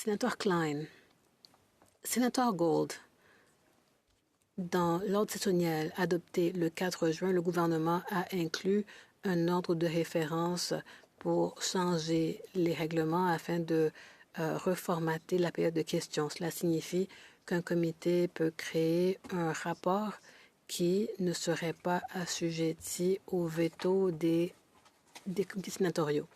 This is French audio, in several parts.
Sénateur Klein, Sénateur Gold, dans l'ordre sessionnaire adopté le 4 juin, le gouvernement a inclus un ordre de référence pour changer les règlements afin de reformater la période de questions. Cela signifie qu'un comité peut créer un rapport qui ne serait pas assujetti au veto des comités sénatoriaux.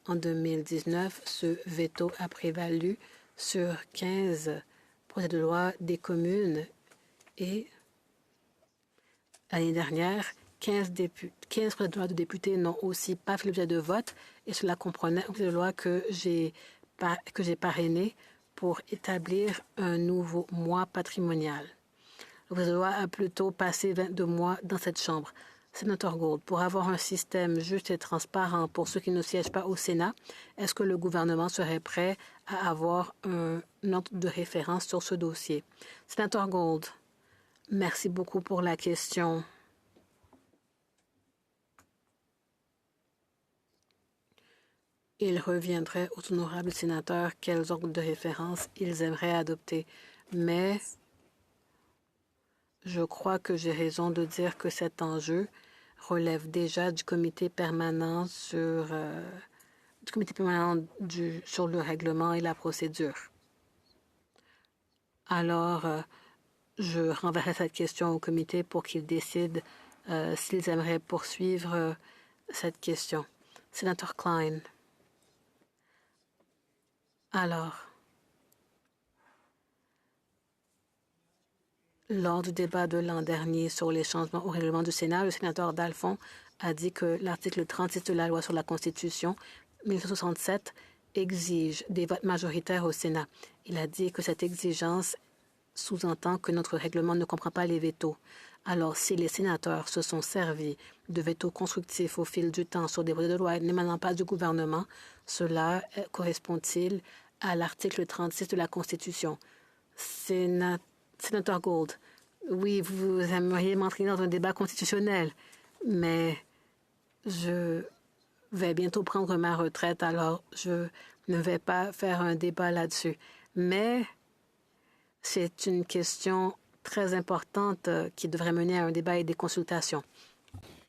En 2019, ce veto a prévalu sur 15 projets de loi des communes et l'année dernière, 15 projets de loi de députés n'ont aussi pas fait l'objet de vote et cela comprenait un projet de loi que j'ai parrainé pour établir un nouveau mois patrimonial. Le projet de loi a plutôt passé 22 mois dans cette chambre. Sénateur Gold, pour avoir un système juste et transparent pour ceux qui ne siègent pas au Sénat, est-ce que le gouvernement serait prêt à avoir un ordre de référence sur ce dossier? Sénateur Gold, merci beaucoup pour la question. Il reviendrait aux honorables sénateurs quels ordres de référence ils aimeraient adopter. Mais je crois que j'ai raison de dire que cet enjeu relève déjà du comité permanent sur le règlement et la procédure. Alors, je renverrai cette question au comité pour qu'ils décident s'ils aimeraient poursuivre cette question. Sénateur Klein. Alors, lors du débat de l'an dernier sur les changements au règlement du Sénat, le sénateur Dalphond a dit que l'article 36 de la loi sur la Constitution 1967 exige des votes majoritaires au Sénat. Il a dit que cette exigence sous-entend que notre règlement ne comprend pas les vétos. Alors, si les sénateurs se sont servis de vétos constructifs au fil du temps sur des projets de loi n'émanant pas du gouvernement, cela correspond-il à l'article 36 de la Constitution? Sénateur Gold, oui, vous aimeriez m'entraîner dans un débat constitutionnel, mais je vais bientôt prendre ma retraite, alors je ne vais pas faire un débat là-dessus. Mais c'est une question très importante qui devrait mener à un débat et des consultations.